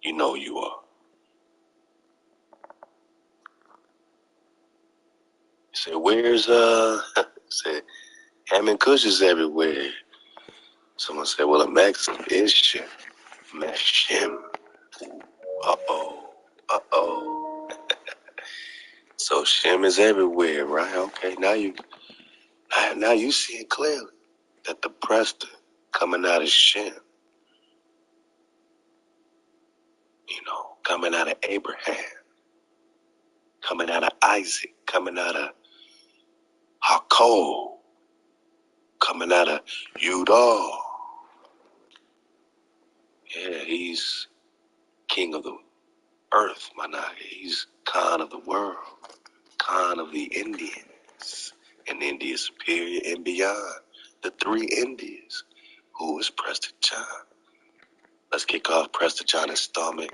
You know you are. You say, where's said ham and kush is everywhere. Someone said, well, a Mex is shim. Mex shim. Uh-oh. Uh-oh. So shim is everywhere, right? Okay, now you see it clearly that the Preston coming out of shim, coming out of Abraham, coming out of Isaac, coming out of Jacob, coming out of Judah. Yeah, he's king of the earth, Managa. He's Khan of the world, Khan of the Indians, and India Superior and beyond. The three Indias. Who is Preston John? Let's kick off Preston John installment.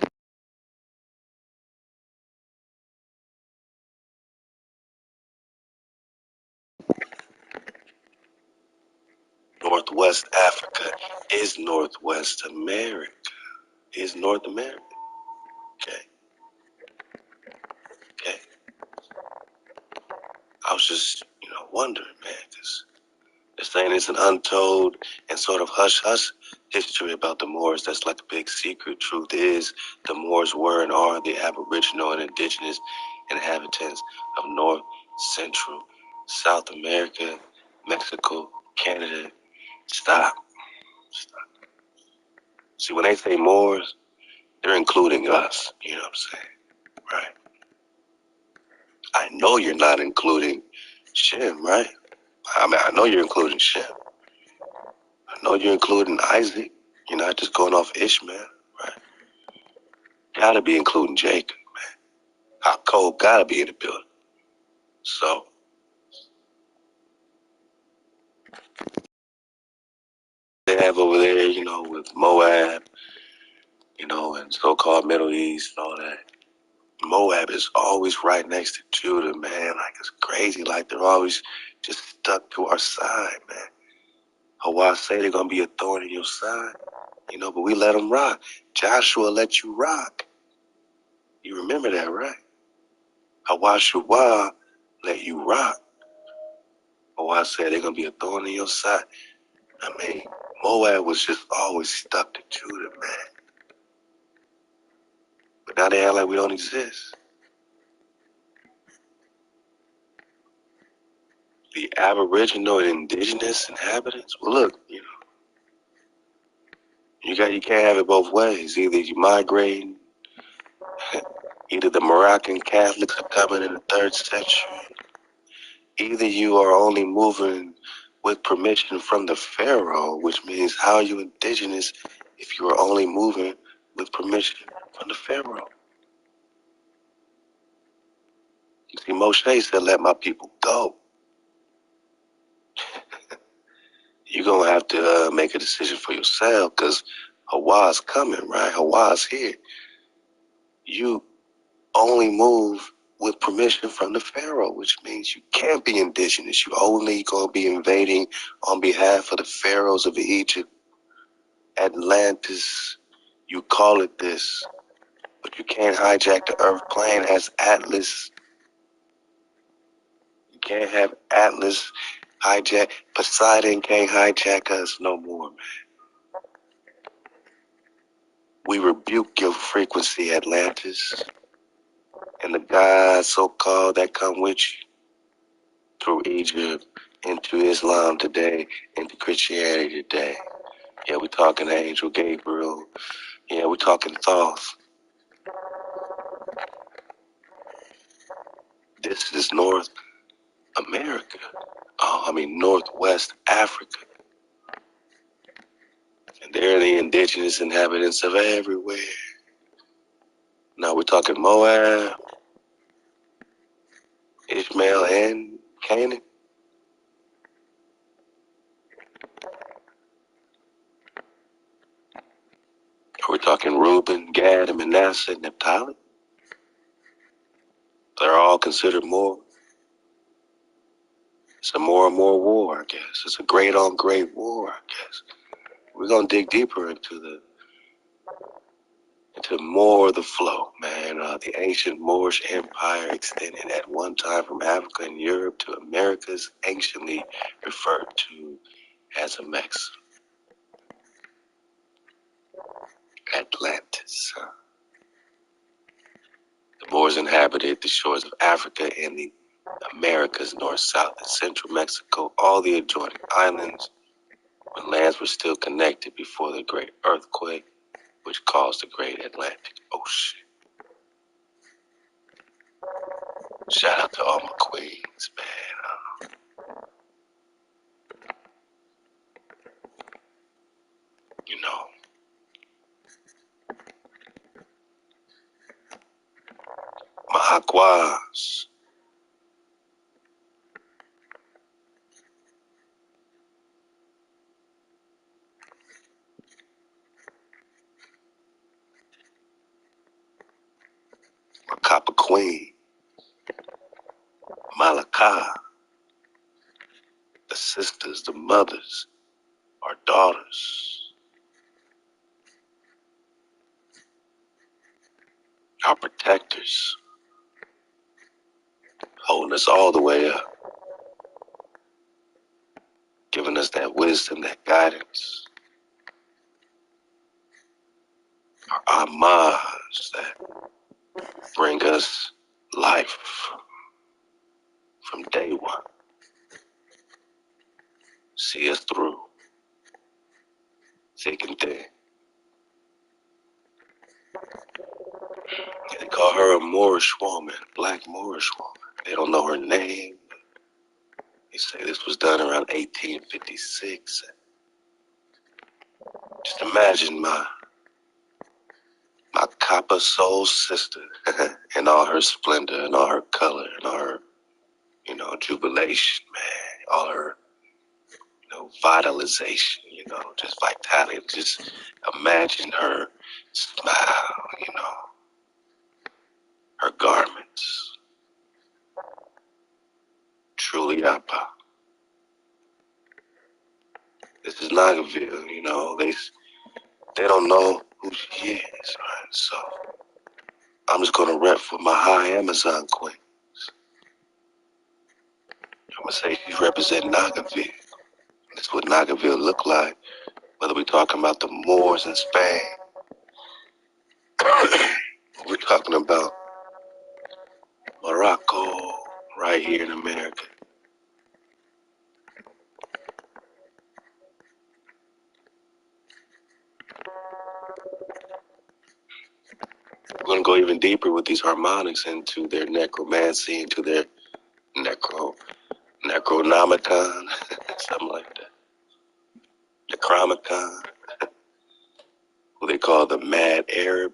Northwest Africa is Northwest America. Is North America. Okay. Okay. I was just, wondering, man, because this thing is an untold and sort of hush-hush history about the Moors. That's like a big secret. Truth is, the Moors were and are the aboriginal and indigenous inhabitants of North, Central, South America, Mexico, Canada. Stop. See, when they say Moors, they're including us. You know what I'm saying? Right. I know you're not including Shem, right? I mean, I know you're including Shem. I know you're including Isaac. You're not just going off Ishmael, right? Gotta be including Jacob, man. Jacob gotta be in the building. So, they have over there, with Moab, and so-called Middle East and all that. Moab is always right next to Judah, man. Like, it's crazy. Like, they're always just stuck to our side, man. Hawaii say they're going to be a thorn in your side, but we let them rock. Joshua let you rock. You remember that, right? Hawaii let you rock. Hawaii said they're going to be a thorn in your side. I mean, Moab was just always stuck to Judah, man. But now they act like we don't exist. The aboriginal and indigenous inhabitants, well, look, you can't have it both ways. Either you migrating, either the Moroccan Catholics are coming in the 3rd century, either you are only moving with permission from the Pharaoh, which means how are you indigenous if you are only moving with permission from the Pharaoh? You see, Moshe said, let my people go. You're going to have to make a decision for yourself because Hawa's coming, right? Hawa's here. You only move with permission from the Pharaoh, which means you can't be indigenous. You only going to be invading on behalf of the pharaohs of Egypt, Atlantis. You call it this, but you can't hijack the earth plane as Atlas. You can't have Atlas hijack. Poseidon can't hijack us no more, man. We rebuke your frequency, Atlantis, and the gods so-called that come with you through Egypt into Islam today, into Christianity today. Yeah, we're talking Angel Gabriel. Yeah, we're talking Thoth. This is North America. Northwest Africa. And they're the indigenous inhabitants of everywhere. Now we're talking Moab, Ishmael, and Canaan. We're talking Reuben, Gad, and Manasseh, and Naphtali. They're all considered more. It's a more and more war, I guess. It's a great on great war, I guess. We're gonna dig deeper into to more of the flow, man. The ancient Moorish Empire extended at one time from Africa and Europe to Americas, anciently referred to as Atlantis. The Moors inhabited the shores of Africa and the Americas, north, south, and central Mexico, all the adjoining islands, when lands were still connected before the great earthquake, which caused the great Atlantic Ocean. Shout out to all my queens, man. You know, my aquas. My copper queen, Malaka, the sisters, the mothers, our daughters, our protectors, holding us all the way up, giving us that wisdom, that guidance, our amahs that bring us life from day one, see us through, thick and thin. They call her a Moorish woman, black Moorish woman. They don't know her name. They say this was done around 1856. Just imagine my copper soul sister in all her splendor and all her color and all her, jubilation, man. All her, vitalization, just vitality. Just imagine her smile, her garments. Truly Appa. This is Nagarville, they don't know who she is, right? So I'm just gonna rep for my high Amazon queen. I'm gonna say she's representing Nagarville. That's what Nagarville look like, whether we're talking about the Moors in Spain, we're talking about Morocco, right here in America. We're gonna go even deeper with these harmonics into their necromancy, into their necronomicon, something like that. Necromicon, who they call the mad Arab,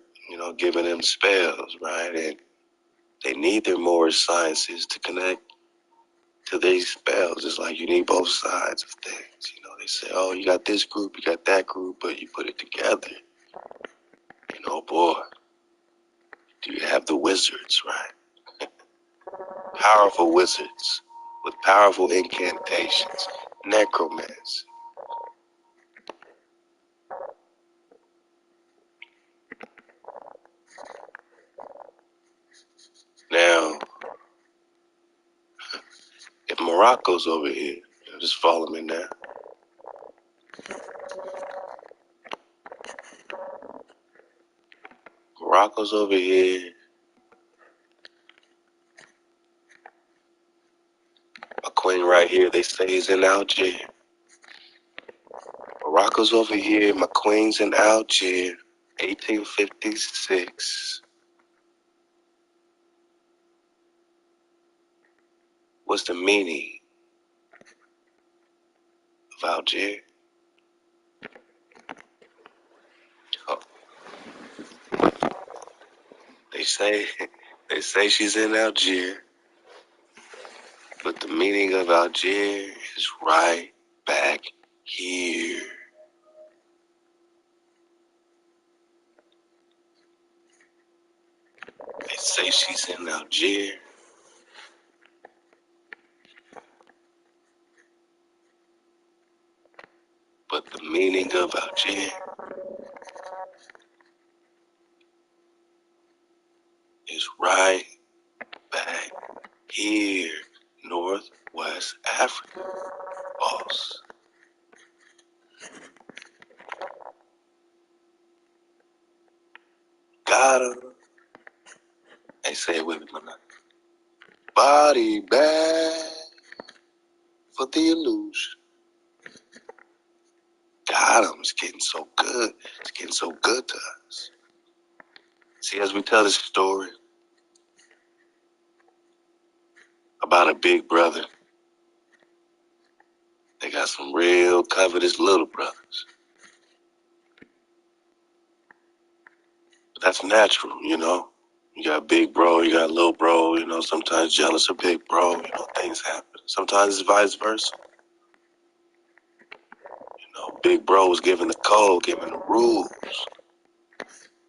giving them spells, right? And they need their Moorish sciences to connect to these spells. It's like you need both sides of things. They say, oh, you got this group, you got that group, but you put it together. Boy, do you have the wizards, right? Powerful wizards with powerful incantations, necromancy. Now, if Morocco's over here, just follow me now. Morocco's over here. My queen right here, they say is in Algiers. Morocco's over here. My queen's in Algiers. 1856. What's the meaning of Algiers? Oh, they say she's in Algiers, but the meaning of Algiers is right back here. They say she's in Algiers, but the meaning of Algiers is right back here, Northwest Africa, boss. Got him. Hey, say it with me, man. Body bag for the illusion. Got him. It's getting so good. It's getting so good to us. See, as we tell this story about a big brother, they got some real covetous little brothers. But that's natural, you know. You got big bro, you got little bro, you know, sometimes jealous of big bro, you know, things happen. Sometimes it's vice versa. You know, big bro was giving the code, giving the rules.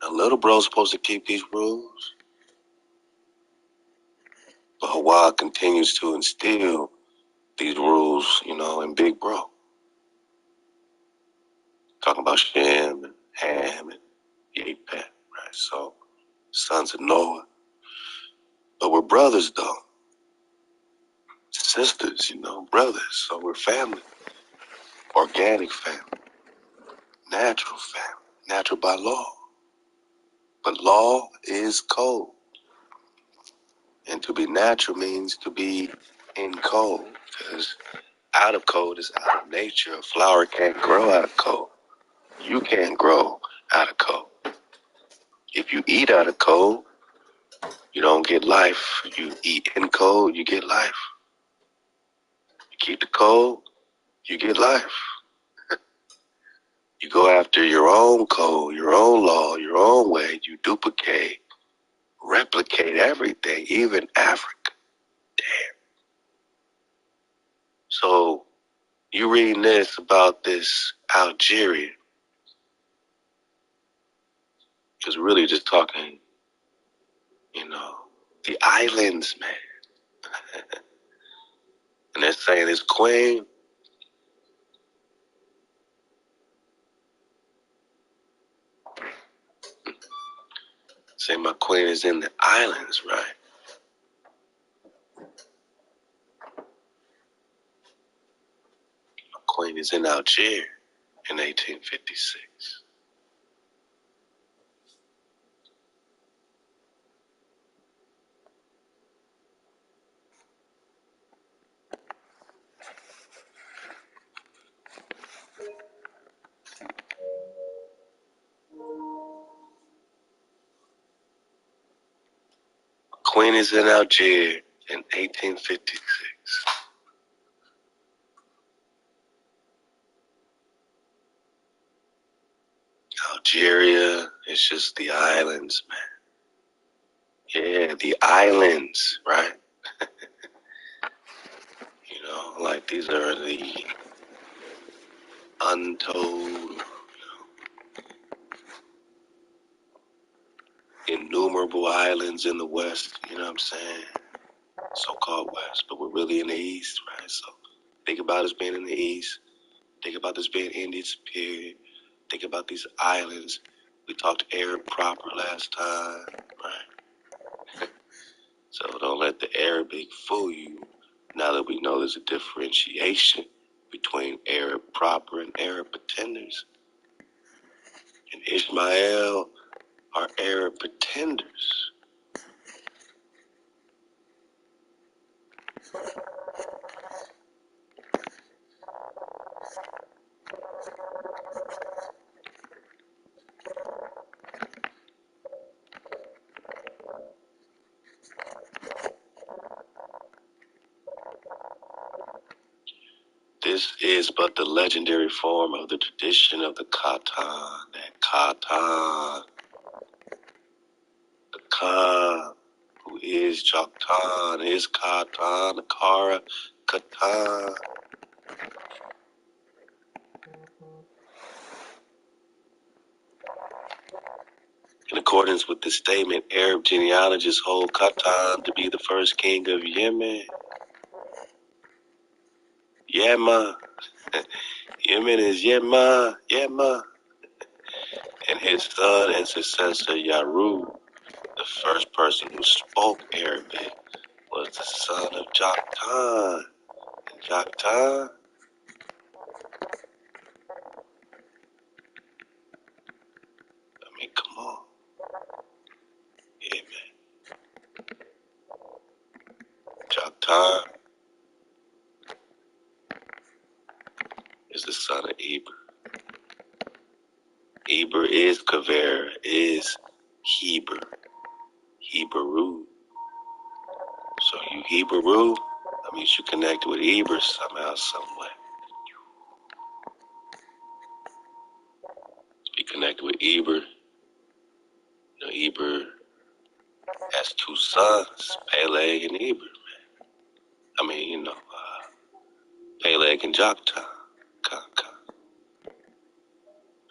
Now little bro's supposed to keep these rules. But Hawa continues to instill these rules, you know, in big bro. Talking about Shem and Ham and Yapet, right? So, sons of Noah. But we're brothers, though. Sisters, you know, brothers. So we're family. Organic family. Natural family. Natural by law. But law is code. And to be natural means to be in code. Because out of code is out of nature. A flower can't grow out of code. You can't grow out of code. If you eat out of code, you don't get life. You eat in code, you get life. You keep the code, you get life. You go after your own code, your own law, your own way. You duplicate, replicate everything, even Africa. Damn. So you reading this about this Algeria, because really just talking, you know, the islands, man. And they're saying this queen, say my queen is in the islands, right? My queen is in Algiers in 1856. Queen is in Algiers in 1856. Algeria is just the islands, man. Yeah, the islands, right? You know, like these are the untold, innumerable islands in the West, you know what I'm saying? So-called West, but we're really in the East, right? So think about us being in the East. Think about this being Indian Superior. Think about these islands. We talked Arab proper last time, right? So don't let the Arabic fool you now that we know there's a differentiation between Arab proper and Arab pretenders. And Ishmael are Arab pretenders. This is but the legendary form of the tradition of the Khatan. That Khatan, the Khan, who is Chaktan, is Khatan, the Kara, Khatan. In accordance with this statement, Arab genealogists hold Khatan to be the first king of Yemen. Yemen. Yemen is Yemen. And his son and successor, Yarub, The first person who spoke Arabic was the son of Joktan. And Joktan, I mean, come on. Yeah, man. Joktan is the son of Eber. Eber is Kavera, is Heber, Hebrew. So you Hebrew, that means you connected with Eber somehow, some way. To be connected with Eber, Eber has two sons, Peleg and Eber. I mean, Peleg and Joktan.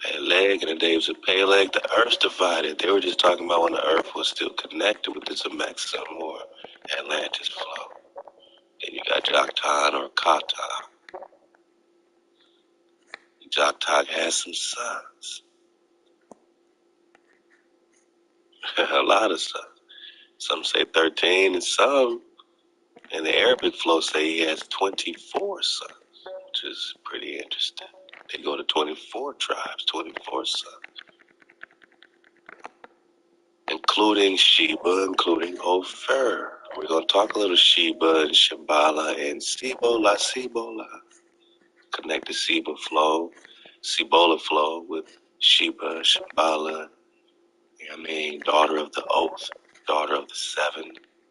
Peleg, in the days of Peleg, the earth's divided. They were just talking about when the earth was still connected with the Zemexum or Atlantis flow. Then you got Joktan or Kata. Joktan has some sons. A lot of sons. Some say 13, and some in the Arabic flow say he has 24 sons, which is pretty interesting. They go to 24 tribes, 24 sons, including Sheba, including Ophir. We're going to talk a little Sheba and Shambhala and Cibola. Connect the Cibola flow with Sheba, Shambhala. Daughter of the oath, daughter of the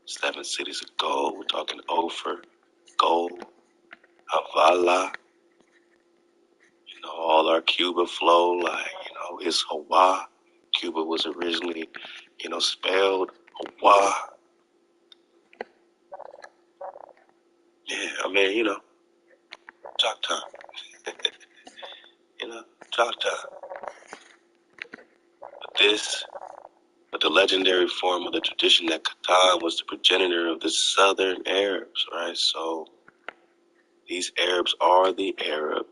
seven cities of gold. We're talking Ophir, gold, Havala. All our Cuba flow, like, it's Hawa. Cuba was originally, spelled Hawa. Yeah, Choctaw. Choctaw. But the legendary form of the tradition that Catan was the progenitor of the southern Arabs, right? So these Arabs are the Arab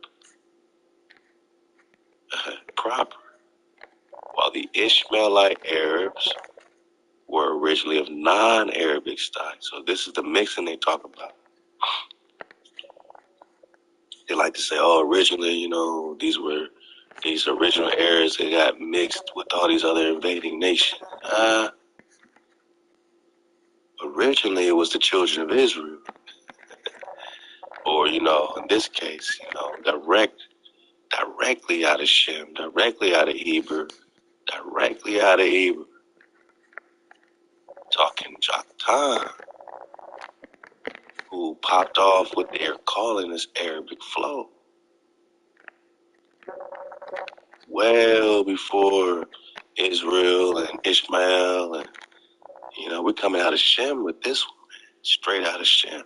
proper, while the Ishmaelite Arabs were originally of non-Arabic stock. So this is the mixing they talk about. They like to say, oh, originally, these original Arabs that got mixed with all these other invading nations. Originally, it was the children of Israel. Or, in this case, directly out of Shem, directly out of Eber, talking Joktan, who popped off what they're calling this Arabic flow. Well before Israel and Ishmael, and we're coming out of Shem with this one, straight out of Shem.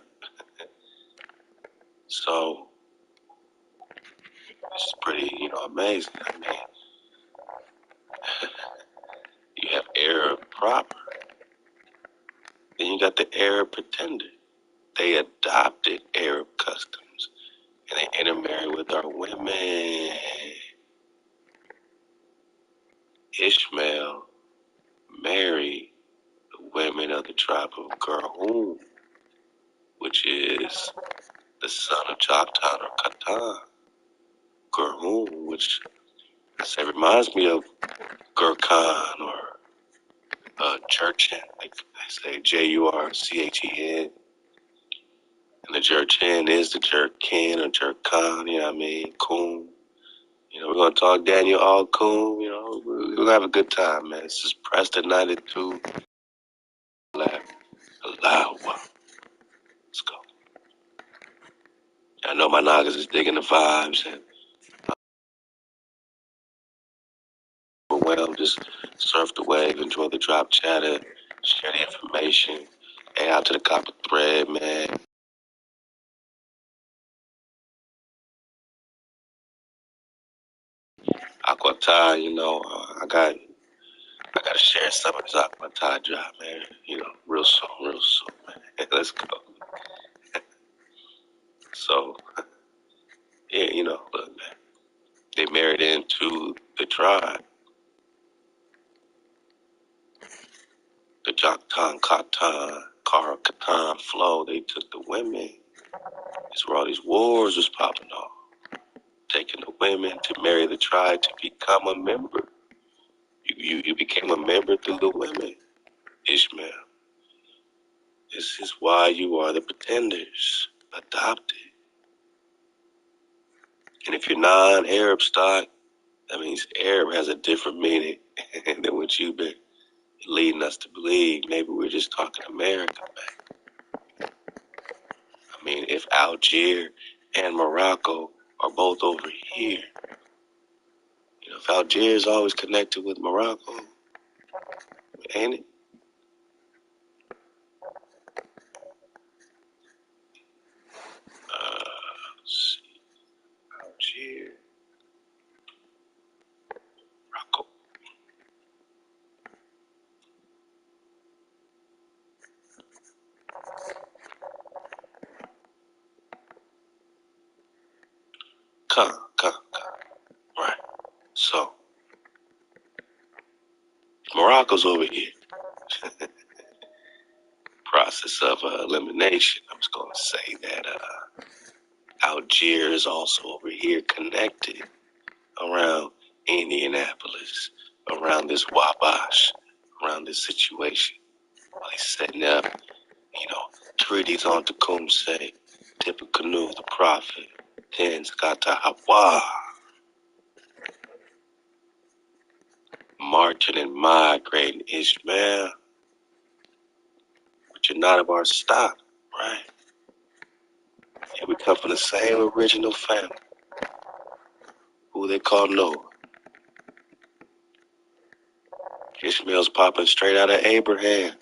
So it's pretty, amazing. You have Arab proper, then you got the Arab pretender. They adopted Arab customs and they intermarried with our women. Ishmael married the women of the tribe of Gerhum, which is the son of Joktan or Katan. Gerhum, which I say reminds me of Gurkhan or Jurchen. Like I say Jurchen. And the Jurchen is the Jurkin or Jurkhan, Kun. We're going to talk Daniel All Kun. We're going to have a good time, man. This is Preston 92. Allow. Let's go. I know my Nagas is digging the vibes and overwhelmed. Just surf the wave, enjoy the drop chatter, share the information. Hey, out to the copper thread, man. Aquatai, I gotta share some of this Aquatai drop, man. Real soon, man. Let's go. So, yeah, look, man. They married into the tribe. Joktan, Katan, Kara, Katan, Flow, they took the women. It's where all these wars was popping off. Taking the women to marry the tribe to become a member. You became a member through the women, Ishmael. This is why you are the pretenders, adopted. And if you're non-Arab stock, that means Arab has a different meaning than what you've been leading us to believe. Maybe we're just talking America, man. I mean, if Algeria and Morocco are both over here, if Algeria is always connected with Morocco, ain't it? Let's see. Algeria, Morocco. Come. Right. So, Morocco's over here. Process of elimination. I'm just going to say that Algiers is also over here connected around Indianapolis, around this Wabash, around this situation. While he's setting up, treaties on Tecumseh, Tippecanoe, the prophet, then Skata Hawa, marching and migrating Ishmael, but you're not of our stock, right? And we come from the same original family, who they call Noah. Ishmael's popping straight out of Abraham.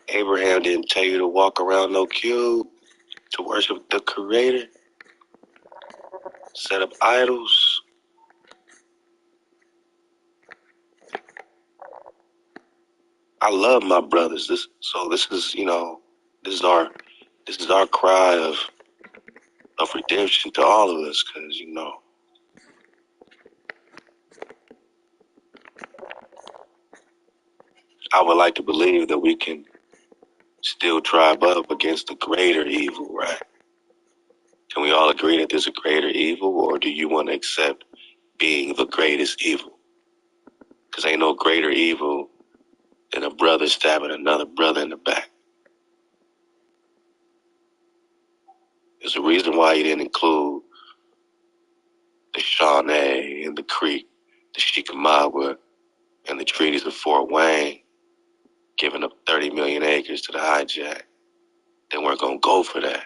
Abraham didn't tell you to walk around no cube, to worship the Creator, set up idols. I love my brothers. This is our cry of redemption to all of us, because I would like to believe that we can still tribe up against the greater evil, right? Can we all agree that there's a greater evil, or do you want to accept being the greatest evil? Because ain't no greater evil than a brother stabbing another brother in the back. There's a reason why you didn't include the Shawnee and the Creek, the Chickamauga, and the treaties of Fort Wayne, giving up 30 million acres to the hijack. They weren't going to go for that.